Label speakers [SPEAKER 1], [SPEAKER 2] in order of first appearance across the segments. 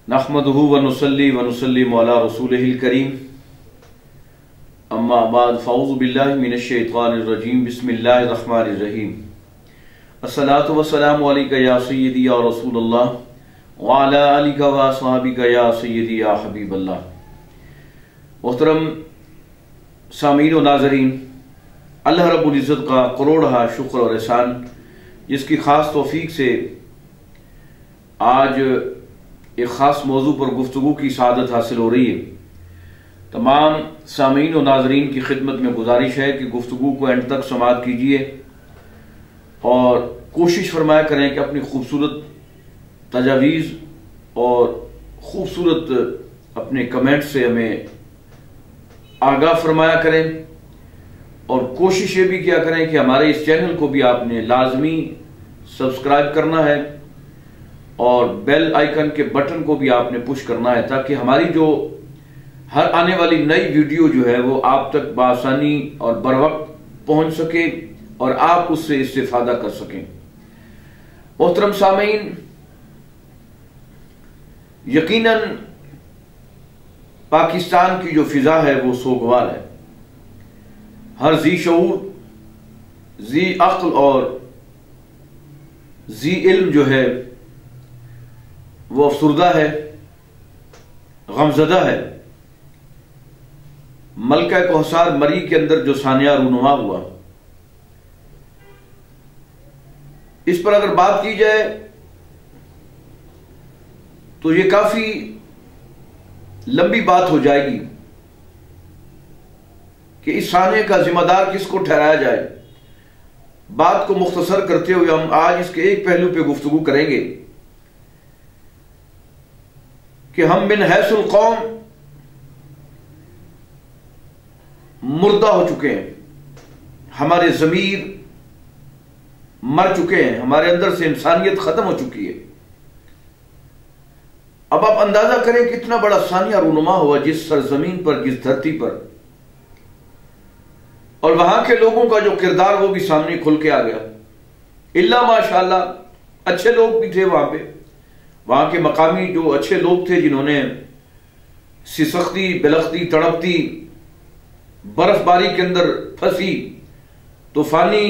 [SPEAKER 1] नहमदुहु व नुसल्लिमु अला रसूलिहिल करीम अम्मा बाद फ़ऊज़ु बिल्लाहि मिनश शैतानिर रजीम बिस्मिल्लाहिर रहमानिर रहीम अस्सलातु वस्सलामु अलैका या सय्यदी या रसूलल्लाह व अला आलिका व अस्हाबिका या सय्यदी या हबीबल्लाह। मोहतरम सामीन व नाज़रीन, अल्लाह रब्बुल इज़्ज़त का करोड़हा शुक्र और एहसान जिसकी ख़ास तौफीक से आज एक ख़ास मौजू पर गुफ्तगू की सआदत हासिल हो रही है। तमाम सामीन व नाज़रीन की खिदमत में गुजारिश है कि गुफ्तगू को एंड तक समाअत कीजिए और कोशिश फरमाया करें कि अपनी खूबसूरत तजावीज़ और ख़ूबसूरत अपने कमेंट से हमें आगाह फरमाया करें और कोशिश ये भी किया करें कि हमारे इस चैनल को भी आपने लाजमी सब्सक्राइब करना है और बेल आइकन के बटन को भी आपने पुश करना है ताकि हमारी जो हर आने वाली नई वीडियो जो है वो आप तक बआसानी और बर वक्त पहुंच सके और आप उससे इस्तेफादा कर सकें। मोहतरम सामीन, यकीनन पाकिस्तान की जो फिजा है वो सोगवार है। हर जी शऊर, जी अक्ल और जी इल्म जो है वो अफसुर्दा है, गमजदा है। मलका कोहसार मरी के अंदर जो सानिया रूनुमा हुआ, इस पर अगर बात की जाए तो ये काफी लंबी बात हो जाएगी कि इस सानिया का जिम्मेदार किसको ठहराया जाए। बात को मुख्तसर करते हुए हम आज इसके एक पहलू पे गुफ्तगू करेंगे कि हम बिन हैसुल कौम मुर्दा हो चुके हैं, हमारे ज़मीर मर चुके हैं, हमारे अंदर से इंसानियत खत्म हो चुकी है। अब आप अंदाजा करें कितना बड़ा सानिया रूनुमा हुआ जिस सरजमीन पर, जिस धरती पर, और वहां के लोगों का जो किरदार वो भी सामने खुल के आ गया। इल्ला माशाअल्लाह अच्छे लोग भी थे वहां के मकामी जो अच्छे लोग थे जिन्होंने सिसकती, बिलखती, तड़पती बर्फबारी के अंदर फंसी तूफानी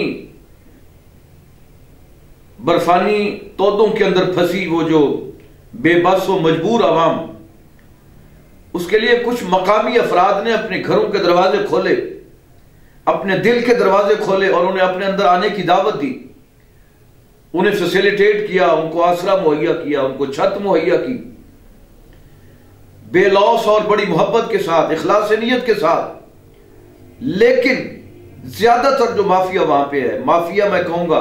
[SPEAKER 1] बर्फानी तोदों के अंदर फंसी वो जो बेबस व मजबूर आवाम, उसके लिए कुछ मकामी अफराद ने अपने घरों के दरवाजे खोले, अपने दिल के दरवाजे खोले और उन्हें अपने अंदर आने की दावत दी। उन्हें फैसिलिटेट किया, उनको आसरा मुहैया किया, उनको छत मुहैया की, बेलौस और बड़ी मोहब्बत के साथ, इखलास नियत के साथ। लेकिन ज्यादातर जो माफिया वहां पे है, माफिया मैं कहूंगा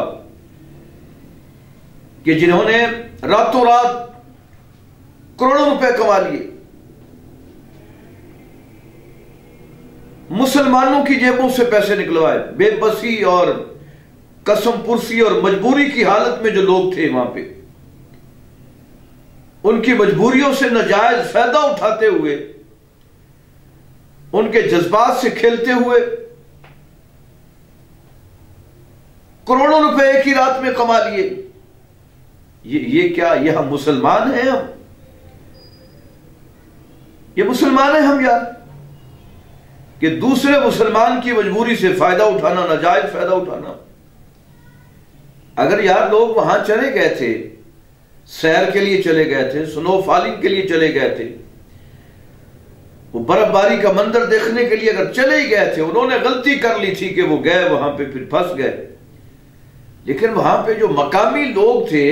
[SPEAKER 1] कि जिन्होंने रातों रात करोड़ों रुपए कमा लिए, मुसलमानों की जेबों से पैसे निकलवाए, बेबसी और कसम पुरसी और मजबूरी की हालत में जो लोग थे वहां पे, उनकी मजबूरियों से नाजायज फायदा उठाते हुए, उनके जज्बात से खेलते हुए करोड़ों रुपए एक ही रात में कमा लिए। ये क्या, ये हम मुसलमान हैं? ये मुसलमान हैं हम यार, कि दूसरे मुसलमान की मजबूरी से फायदा उठाना, नाजायज फायदा उठाना। अगर यार लोग वहां चले गए थे, सैर के लिए चले गए थे, स्नो फॉलिंग के लिए चले गए थे, वो बर्फबारी का मंजर देखने के लिए अगर चले ही गए थे, उन्होंने गलती कर ली थी कि वो गए वहां पे फिर फंस गए। लेकिन वहां पे जो मकामी लोग थे,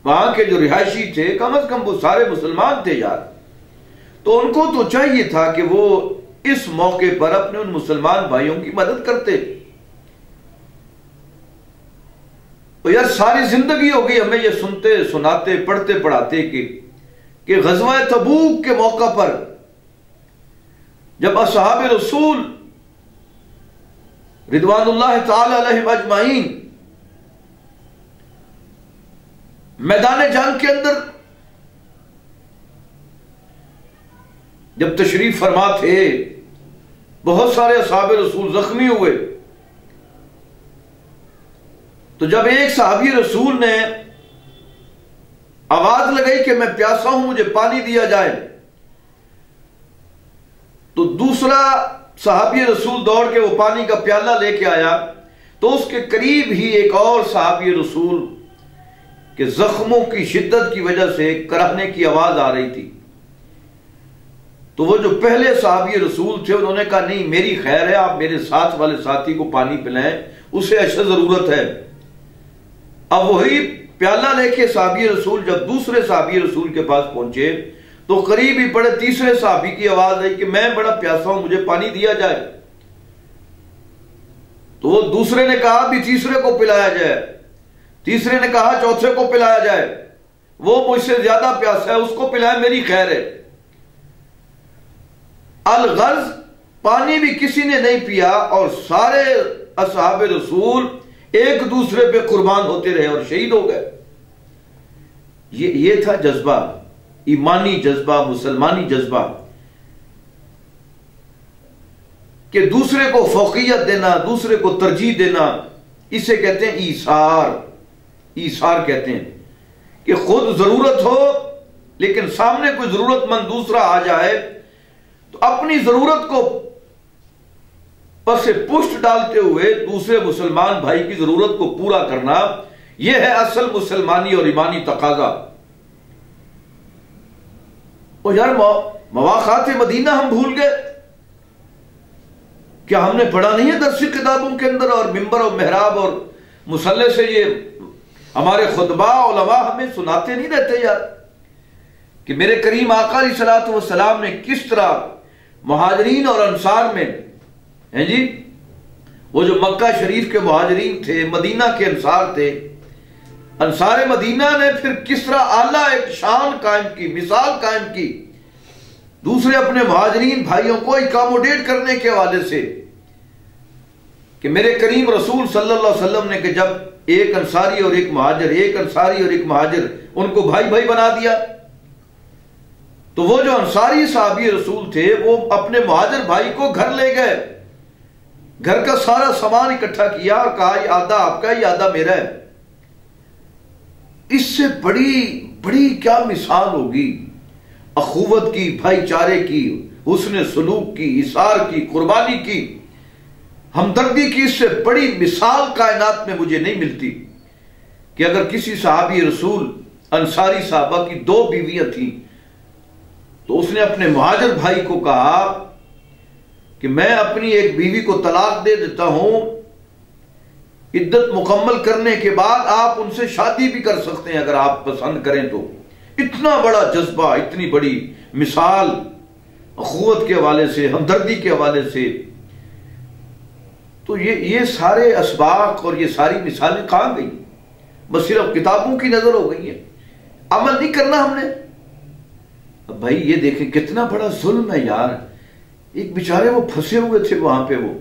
[SPEAKER 1] वहां के जो रिहायशी थे, कम से कम वो सारे मुसलमान थे यार, तो उनको तो चाहिए था कि वो इस मौके पर अपने उन मुसलमान भाइयों की मदद करते। तो यार सारी जिंदगी हो गई हमें ये सुनते सुनाते, पढ़ते पढ़ाते कि गज़वा तबूक के मौका पर जब असहाब रसूल रिदवानुल्लाह ताला अलैहिम अजमाइन मैदान जंग के अंदर जब तशरीफ फरमा थे, बहुत सारे असहाब रसूल जख्मी हुए, तो जब एक सहाबी रसूल ने आवाज लगाई कि मैं प्यासा हूं, मुझे पानी दिया जाए। तो दूसरा सहाबी रसूल दौड़ के वो पानी का प्याला लेके आया, तो उसके करीब ही एक और सहाबी रसूल के जख्मों की शिद्दत की वजह से कराहने की आवाज आ रही थी। तो वो जो पहले सहाबी रसूल थे उन्होंने कहा नहीं, मेरी खैर है, आप मेरे साथ वाले साथी को पानी पिलाएं, उसे अशद जरूरत है। अब वही प्याला लेके सहाबी रसूल जब दूसरे सहाबी रसूल के पास पहुंचे तो करीब ही पड़े तीसरे सहाबी की आवाज आई कि मैं बड़ा प्यासा हूं, मुझे पानी दिया जाए। तो वो दूसरे ने कहा भी तीसरे को पिलाया जाए, तीसरे ने कहा चौथे को पिलाया जाए, वो मुझसे ज्यादा प्यासा है, उसको पिलाए, मेरी खैर है। अलगर्ज पानी भी किसी ने नहीं पिया और सारे असहाबे रसूल एक दूसरे पे कुर्बान होते रहे और शहीद हो गए। ये था जज्बा, ईमानी जज्बा, मुसलमानी जज्बा, कि दूसरे को फौकियत देना, दूसरे को तरजीह देना, इसे कहते हैं ईसार। ईसार कहते हैं कि खुद जरूरत हो लेकिन सामने कोई जरूरतमंद दूसरा आ जाए तो अपनी जरूरत को पसे पुष्ट डालते हुए दूसरे मुसलमान भाई की जरूरत को पूरा करना, यह है असल मुसलमानी और ईमानी तकाजा। और यार मवाक़ात मदीना हम भूल गए, क्या हमने पढ़ा नहीं है दरसी किताबों के अंदर, और मिंबर और मेहराब और मुसल्ले से ये हमारे खुतबा उलमा हमें सुनाते नहीं रहते यार, कि मेरे करीम आका अलैहिस्सलातु वस्सलाम ने किस तरह मुहाजिरीन और अंसार में हैं जी, वो जो मक्का शरीफ के मुहाजिरीन थे, मदीना के अंसार थे, अंसार मदीना ने फिर किस तरह आला एक शान कायम की, मिसाल कायम की दूसरे अपने मुहाजिरीन भाइयों को इकोमोडेट करने के हवाले से, कि मेरे करीम रसूल सल्लल्लाहु अलैहि वसल्लम ने कि जब एक अंसारी और एक मुहाजिर, एक अंसारी और एक मुहाजिर, उनको भाई भाई बना दिया, तो वो जो अंसारी साहबी रसूल थे वो अपने मुहाजिर भाई को घर ले गए, घर का सारा सामान इकट्ठा किया और कहा ये आधा आपका, ये आधा मेरा है। इससे बड़ी बड़ी क्या मिसाल होगी अखुवत की, भाईचारे की, हुस्न सलूक की, इसार की, कुर्बानी की, हमदर्दी की। इससे बड़ी मिसाल कायनात में मुझे नहीं मिलती कि अगर किसी साहबी रसूल अंसारी साहबा की 2 बीवियां थी तो उसने अपने मुहाजिर भाई को कहा कि मैं अपनी एक बीवी को तलाक दे देता हूं, इद्दत मुकम्मल करने के बाद आप उनसे शादी भी कर सकते हैं अगर आप पसंद करें तो। इतना बड़ा जज्बा, इतनी बड़ी मिसाल अखुवत के हवाले से, हमदर्दी के हवाले से। तो ये सारे असबाक और ये सारी मिसालें कहां गई? बस सिर्फ किताबों की नजर हो गई है, अमल नहीं करना हमने। अब भाई ये देखें कितना बड़ा जुल्म है यार, एक बेचारे वो फंसे हुए थे वहां पे, वो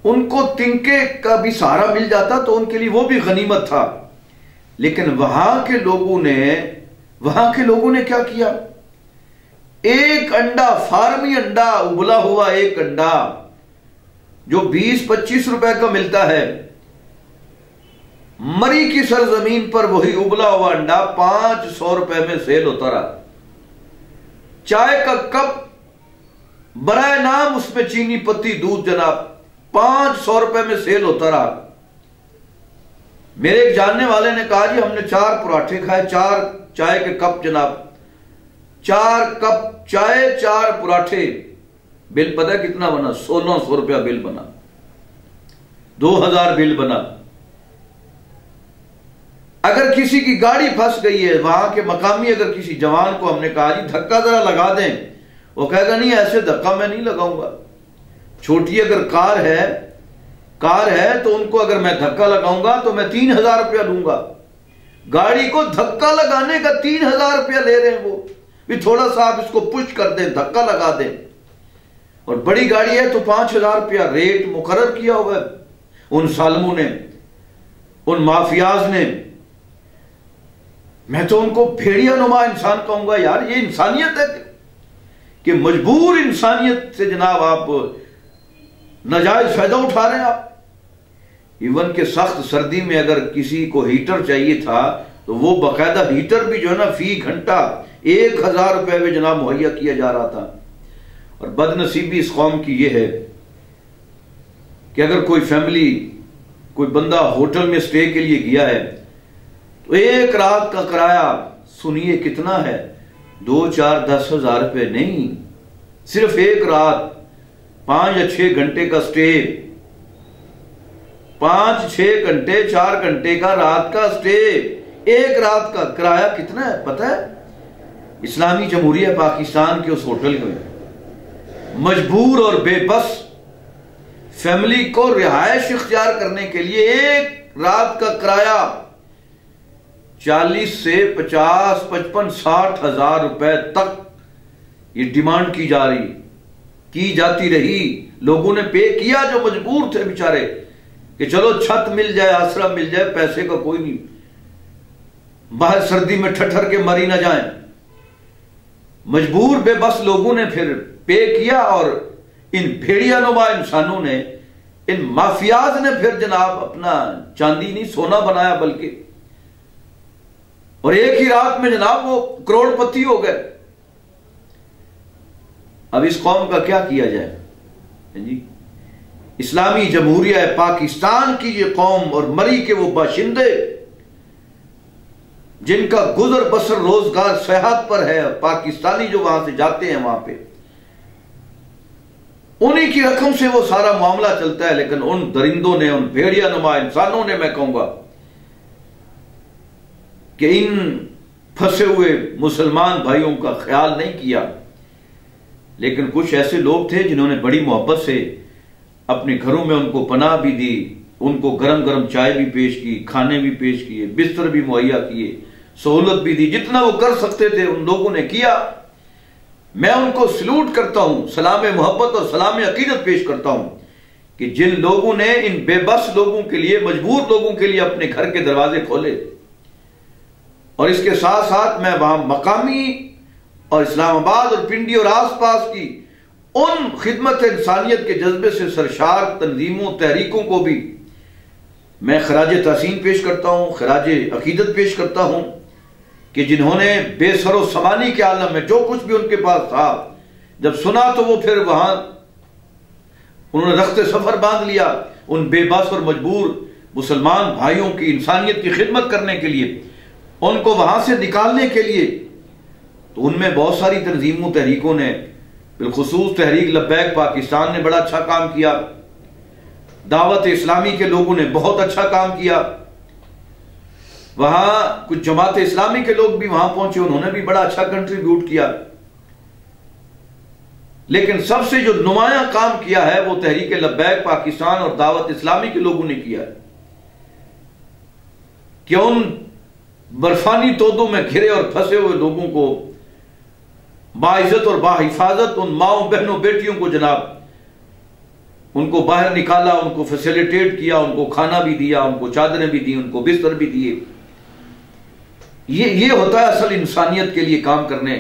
[SPEAKER 1] उनको तिनके का भी सहारा मिल जाता तो उनके लिए वो भी गनीमत था। लेकिन वहां के लोगों ने क्या किया? एक अंडा, फार्मी अंडा, उबला हुआ एक अंडा जो 20-25 रुपए का मिलता है, मरी की सरजमीन पर वही उबला हुआ अंडा 500 रुपए में सेल होता रहा। चाय का कप बराए नाम उसमें चीनी पत्ती दूध जनाब 500 रुपए में सेल होता रहा। मेरे एक जानने वाले ने कहा जी हमने 4 पराठे खाए, 4 चाय के कप जनाब, 4 कप चाय, 4 पराठे, बिल पता कितना बना? 1600 रुपया बिल बना, 2000 बिल बना। अगर किसी की गाड़ी फंस गई है, वहां के मकामी अगर किसी जवान को हमने कहा जी धक्का जरा लगा दें, वो कहेगा नहीं ऐसे धक्का मैं नहीं लगाऊंगा। छोटी अगर कार है तो उनको अगर मैं धक्का लगाऊंगा तो मैं 3000 रुपया लूंगा। गाड़ी को धक्का लगाने का 3000 रुपया ले रहे हैं वो भी, थोड़ा सा आप इसको पुश कर दें, धक्का लगा दें। और बड़ी गाड़ी है तो 5000 रुपया रेट मुकर्रर किया हुआ है उन सालमों ने, उन माफियाज ने। मैं तो उनको भेड़िया नुमा इंसान कहूंगा यार। ये इंसानियत है कि मजबूर इंसानियत से जनाब आप नाजायज फायदा उठा रहे हैं आप। इवन के सख्त सर्दी में अगर किसी को हीटर चाहिए था तो वो बाकायदा हीटर भी जो है ना फी घंटा 1000 रुपए में जनाब मुहैया किया जा रहा था। और बदनसीबी इस कौम की ये है कि अगर कोई फैमिली, कोई बंदा होटल में स्टे के लिए गया है तो एक रात का किराया सुनिए कितना है, 2, 4, 10 हजार रुपए नहीं, सिर्फ एक रात 5 या 6 घंटे का स्टे, 5, 6 घंटे 4 घंटे का रात का स्टे, एक रात का किराया कितना है पता है? इस्लामी जमहूरिया पाकिस्तान के उस होटल में मजबूर और बेबस फैमिली को रिहायश इख्तियार करने के लिए एक रात का किराया 40 से 50, 55, 60 हजार रुपए तक ये डिमांड की जाती रही। लोगों ने पे किया जो मजबूर थे बेचारे कि चलो छत मिल जाए, आसरा मिल जाए, पैसे का कोई नहीं, बाहर सर्दी में ठठर के मरी ना जाए। मजबूर बेबस लोगों ने फिर पे किया और इन भेड़िया नुमा इंसानों ने, इन माफियाज ने फिर जनाब अपना चांदी नहीं सोना बनाया बल्कि, और एक ही रात में जनाब वो करोड़पति हो गए। अब इस कौम का क्या किया जाए जी? इस्लामी जमहूरिया पाकिस्तान की ये कौम और मरी के वो बाशिंदे जिनका गुजर बसर रोजगार सेहत पर है, पाकिस्तानी जो वहां से जाते हैं वहां पे उन्हीं की रकम से वो सारा मामला चलता है। लेकिन उन दरिंदों ने, उन भेड़िया नुमा इंसानों ने, मैं कहूंगा कि इन फंसे हुए मुसलमान भाइयों का ख्याल नहीं किया। लेकिन कुछ ऐसे लोग थे जिन्होंने बड़ी मोहब्बत से अपने घरों में उनको पनाह भी दी, उनको गरम गरम चाय भी पेश की, खाने भी पेश किए, बिस्तर भी मुहैया किए, सहूलत भी दी, जितना वो कर सकते थे उन लोगों ने किया। मैं उनको सलूट करता हूं, सलाम मोहब्बत और सलाम अकीदत पेश करता हूं कि जिन लोगों ने इन बेबस लोगों के लिए, मजबूर लोगों के लिए अपने घर के दरवाजे खोले। और इसके साथ साथ मैं वहां मकामी और इस्लामाबाद और पिंडी और आसपास की उन खिदमत इंसानियत के जज्बे से सरशार तंजीमों, तहरीकों को भी मैं खराज तहसीन पेश करता हूं, खराज अकीदत पेश करता हूं कि जिन्होंने बेसरो समानी के आलम में जो कुछ भी उनके पास था, जब सुना तो वो फिर वहां उन्होंने रख्ते सफर बांध लिया उन बेबस और मजबूर मुसलमान भाइयों की इंसानियत की खिदमत करने के लिए, उनको वहां से निकालने के लिए। तो उनमें बहुत सारी तंजीमों, तहरीकों ने, बिलखुसूस तहरीक लब्बैक पाकिस्तान ने बड़ा अच्छा काम किया, दावत इस्लामी के लोगों ने बहुत अच्छा काम किया, वहां कुछ जमात इस्लामी के लोग भी वहां पहुंचे, उन्होंने भी बड़ा अच्छा कंट्रीब्यूट किया। लेकिन सबसे जो नुमाया काम किया है वो तहरीक लब्बैक पाकिस्तान और दावत इस्लामी के लोगों ने किया कि उन बर्फानी तोदों में घिरे और फंसे हुए लोगों को बाइज्जत और बाहिफाजत उन माओ बहनों बेटियों को जनाब उनको बाहर निकाला, उनको फैसिलिटेट किया, उनको खाना भी दिया, उनको चादरें भी दी, उनको बिस्तर भी दिए। ये होता है असल इंसानियत के लिए काम करने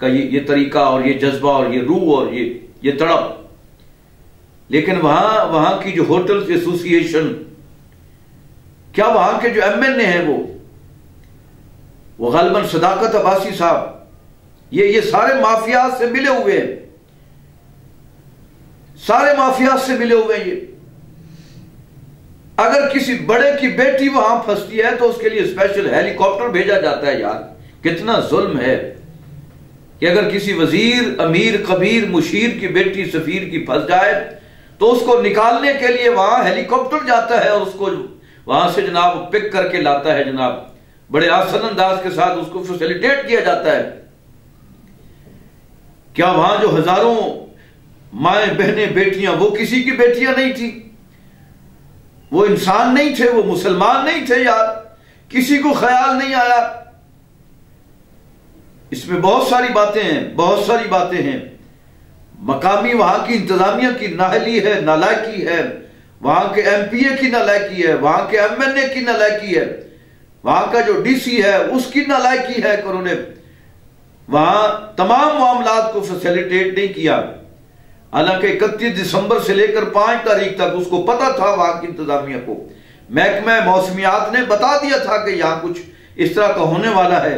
[SPEAKER 1] का ये तरीका और ये जज्बा और ये रूह और ये तड़प। लेकिन वहां की जो होटल्स एसोसिएशन, क्या वहां के जो एमएनए हैं वो गालिबन सदाकत अब्बासी साहब, ये सारे माफियाज से मिले हुए हैं, सारे माफियाज से मिले हुए हैं। ये अगर किसी बड़े की बेटी वहां फंसती है तो उसके लिए स्पेशल हेलीकॉप्टर भेजा जाता है। यार कितना जुल्म है कि अगर किसी वजीर, अमीर, कबीर, मुशीर की बेटी, सफीर की फंस जाए तो उसको निकालने के लिए वहां हेलीकॉप्टर जाता है और उसको वहां से जनाब पिक करके लाता है, जनाब बड़े आसान अंदाज के साथ उसको फैसिलिटेट किया जाता है। क्या वहां जो हजारों माए बहनें बेटियां, वो किसी की बेटियां नहीं थी, वो इंसान नहीं थे, वो मुसलमान नहीं थे यार, किसी को ख्याल नहीं आया। इसमें बहुत सारी बातें हैं, बहुत सारी बातें हैं। मकामी वहां की इंतजामिया की नाहली है, नालायकी है, वहां के एमपीए की नालायकी है, वहां के एमएनए की नालायकी है, वहां का जो डीसी है उसकी नालायकी है कि उन्होंने वहां तमाम मामलात को फैसिलिटेट नहीं किया। हालांकि 31 दिसंबर से लेकर 5 तारीख तक उसको पता था, वहां की इंतजामिया को, महकमा मौसमियात ने बता दिया था कि यहां कुछ इस तरह का होने वाला है,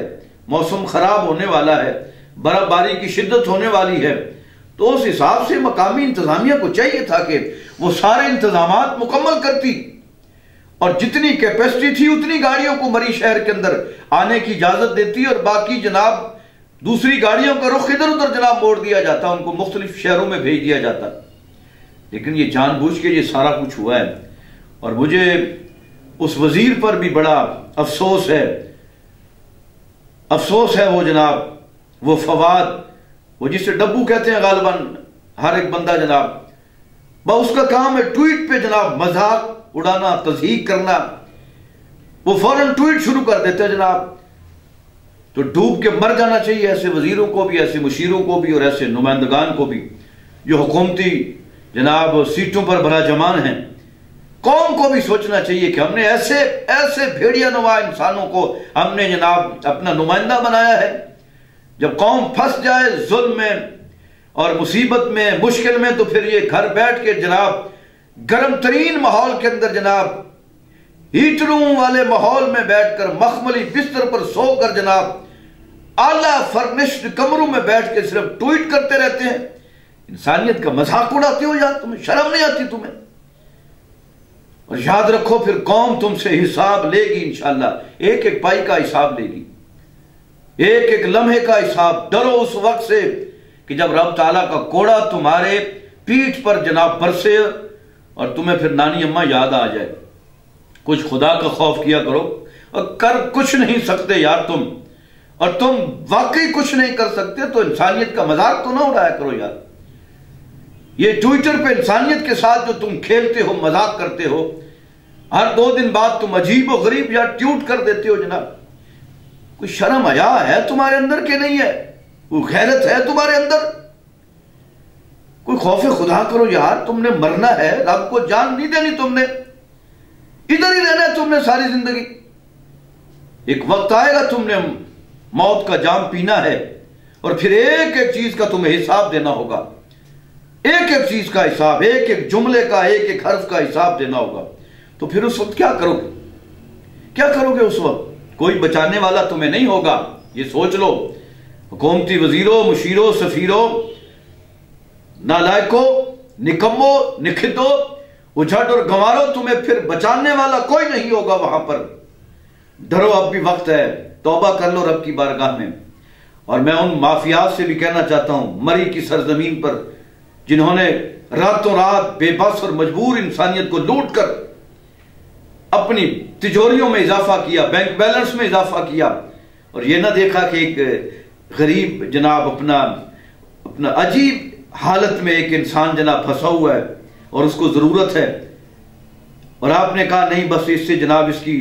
[SPEAKER 1] मौसम खराब होने वाला है, बर्फबारी की शिद्दत होने वाली है, तो उस हिसाब से मकामी इंतजामिया को चाहिए था कि वो सारे इंतजामात मुकम्मल करती और जितनी कैपेसिटी थी उतनी गाड़ियों को मरी शहर के अंदर आने की इजाजत देती और बाकी जनाब दूसरी गाड़ियों का रुख इधर उधर जनाब मोड़ दिया जाता, उनको मुख्तलिफ शहरों में भेज दिया जाता। लेकिन ये जानबूझ के ये सारा कुछ हुआ है और मुझे उस वजीर पर भी बड़ा अफसोस है। अफसोस है वो जनाब, वो फवाद, वो जिसे डब्बू कहते हैं गालिबन हर एक बंदा जनाब, बस उसका काम है ट्वीट पे जनाब मजाक उड़ाना, तज़हीक करना। वो फौरन ट्वीट शुरू कर देते हैं जनाब। तो डूब के मर जाना चाहिए ऐसे वजीरों को भी, ऐसे मुशीरों को भी और ऐसे नुमाइंदगान को भी जो हुकूमती जनाब सीटों पर भला जमान हैं। कौम को भी सोचना चाहिए कि हमने ऐसे ऐसे भेड़िया नुमा इंसानों को हमने जनाब अपना नुमाइंदा बनाया है। जब कौम फंस जाए जुल्म में और मुसीबत में, मुश्किल में, तो फिर ये घर बैठ के जनाब गर्म तरीन माहौल के अंदर जनाब हीटरों वाले माहौल में बैठकर मखमली बिस्तर पर सोकर जनाब आला फर्निश्ड कमरों में बैठ के सिर्फ ट्वीट करते रहते हैं। इंसानियत का मजाक उड़ाते हो यार, तुम्हें शर्म नहीं आती तुम्हें? और याद रखो फिर कौम तुमसे हिसाब लेगी इंशाअल्लाह, एक एक पाई का हिसाब लेगी, एक एक लम्हे का हिसाब। डरो उस वक्त से कि जब रब ताला का कोड़ा तुम्हारे पीठ पर जनाब बरसे और तुम्हें फिर नानी अम्मा याद आ जाए। कुछ खुदा का खौफ किया करो और कर कुछ नहीं सकते यार तुम, और तुम वाकई कुछ नहीं कर सकते तो इंसानियत का मजाक तो ना उड़ाया करो यार। ये ट्विटर पे इंसानियत के साथ जो तुम खेलते हो, मजाक करते हो, हर 2 दिन बाद तुम अजीब और गरीब यार ट्वीट कर देते हो जनाब। कोई शर्म हया है तुम्हारे अंदर के नहीं है? कोई गैरत है तुम्हारे अंदर? कोई खौफ खुदा करो यार। तुमने मरना है, रब को जान नहीं देनी, तुमने इधर ही रहना है तुमने सारी जिंदगी। एक वक्त आएगा तुमने मौत का जाम पीना है और फिर एक एक चीज का तुम्हें हिसाब देना होगा, एक एक चीज का हिसाब, एक एक जुमले का, एक एक हर्फ का हिसाब देना होगा। तो फिर उस वक्त क्या करोगे? क्या करोगे उस वक्त? कोई बचाने वाला तुम्हें नहीं होगा, ये सोच लो। हुकूमती वजीरों, मुशीरों, सफीरों, नालायकों, निकम्मो, निखिदो, उझट और गंवारो, तुम्हें फिर बचाने वाला कोई नहीं होगा वहां पर। डरो, अब भी वक्त है, तौबा कर लो रब की बारगाह में। और मैं उन माफियात से भी कहना चाहता हूं मरी की सरजमीन पर जिन्होंने रातों रात बेबस और मजबूर इंसानियत को लूट कर अपनी तिजोरियों में इजाफा किया, बैंक बैलेंस में इजाफा किया, और यह ना देखा कि एक गरीब जनाब अपना अजीब हालत में एक इंसान जनाब फंसा हुआ है और उसको जरूरत है, और आपने कहा नहीं बस इससे जनाब इसकी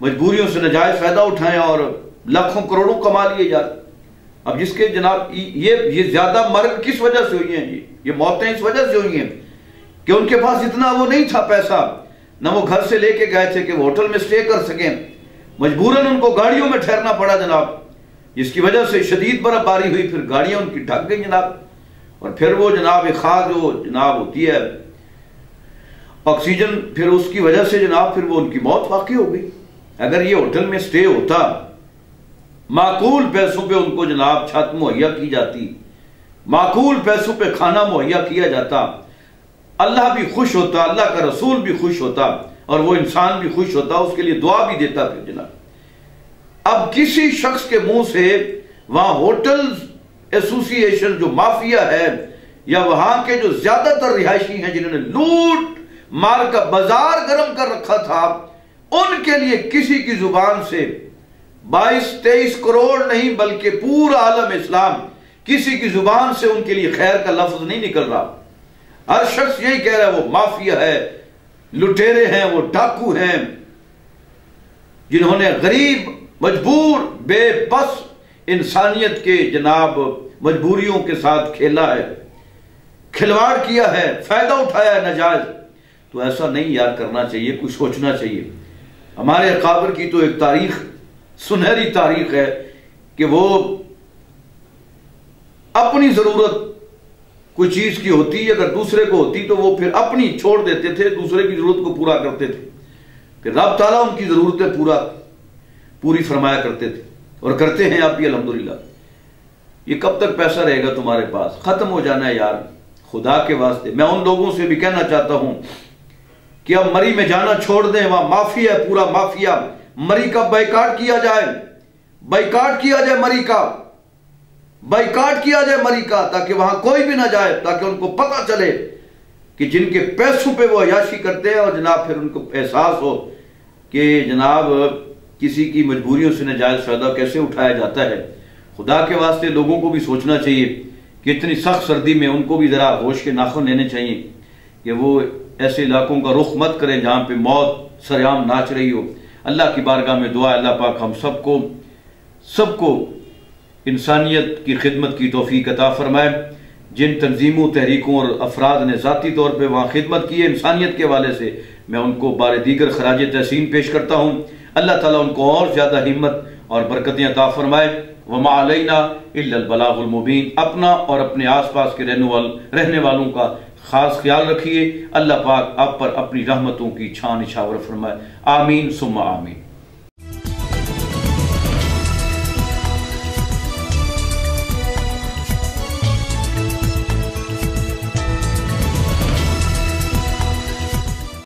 [SPEAKER 1] मजबूरियों से नाजायज फायदा उठाएं और लाखों करोड़ों कमा लिए यार। अब जिसके जनाब ये ज्यादा मर्ग किस वजह से हुई हैं? ये मौतें इस वजह से हुई हैं कि उनके पास इतना वो नहीं था पैसा, न वो घर से लेके गए थे कि वो होटल में स्टे कर सकें, मजबूरन उनको गाड़ियों में ठहरना पड़ा जनाब, जिसकी वजह से शदीद बर्फबारी हुई, फिर गाड़ियां उनकी ढक गई जनाब, और फिर वो जनाब एक खास जो जनाब होती है ऑक्सीजन, फिर उसकी वजह से जनाब फिर वो उनकी मौत वाकई हो गई। अगर ये होटल में स्टे होता, माकूल पैसों पे उनको जनाब छत मुहैया की जाती, माकूल पैसों पे खाना मुहैया किया जाता, अल्लाह भी खुश होता, अल्लाह का रसूल भी खुश होता और वो इंसान भी खुश होता, उसके लिए दुआ भी देता फिर जनाब। अब किसी शख्स के मुंह से वहां होटल एसोसिएशन जो माफिया है या वहां के जो ज्यादातर रिहायशी हैं जिन्होंने लूट मार का बाजार गर्म कर रखा था, उनके लिए किसी की जुबान से 22-23 करोड़ नहीं बल्कि पूरा आलम इस्लाम किसी की जुबान से उनके लिए खैर का लफ्ज नहीं निकल रहा। हर शख्स यही कह रहा है वो माफिया है, लुटेरे हैं, वो डाकू हैं जिन्होंने गरीब, मजबूर, बेबस इंसानियत के जनाब मजबूरियों के साथ खेला है, खिलवाड़ किया है, फायदा उठाया है नाजायज। तो ऐसा नहीं यार करना चाहिए, कुछ सोचना चाहिए। हमारे अकाबर की तो एक तारीख, सुनहरी तारीख है कि वो अपनी जरूरत कोई चीज की होती, अगर दूसरे को होती तो वो फिर अपनी छोड़ देते थे, दूसरे की जरूरत को पूरा करते थे, फिर रब ताला उनकी जरूरतें पूरा पूरी फरमाया करते थे और करते हैं आप भी अल्हम्दुलिल्लाह। ये कब तक पैसा रहेगा तुम्हारे पास? खत्म हो जाना है यार, खुदा के वास्ते। मैं उन लोगों से भी कहना चाहता हूं कि अब मरी में जाना छोड़ दें, वहां माफिया है, पूरा माफिया। मरी का बाइकाट किया जाए, बाइकाट किया जाए मरी का, बाइकाट किया जाए मरी का, ताकि वहां कोई भी ना जाए, ताकि उनको पता चले कि जिनके पैसों पे वो अयाशी करते हैं, और जनाब फिर उनको एहसास हो कि जनाब किसी की मजबूरियों से नाजायज फायदा कैसे उठाया जाता है। खुदा के वास्ते लोगों को भी सोचना चाहिए कि इतनी सख्त सर्दी में उनको भी जरा होश के नाखून लेने चाहिए कि वो ऐसे इलाकों का रुख मत करें जहां पे मौत सरेआम नाच रही हो। अल्लाह की बारगाह में दुआ, अल्लाह पाक हम सबको इंसानियत की खिदमत की तौफीक अता फरमाए। जिन तंजीमों, तहरीकों और अफराद ने ज़ाती तौर पर वहाँ खिदमत की है इंसानियत के हवाले से, मैं उनको बारे दीगर खराज तहसीन पेश करता हूँ। अल्लाह ताला उनको और ज़्यादा हिम्मत और बरकतें अता फरमाए। वमा अलैना इल्लल बलागुल मुबीन। अपना और अपने आस पास के रहने वालों का खास ख्याल रखिए। अल्लाह पाक आप पर अपनी रहमतों की छान निछावर फरमाए। आमीन सुम्मा आमीन।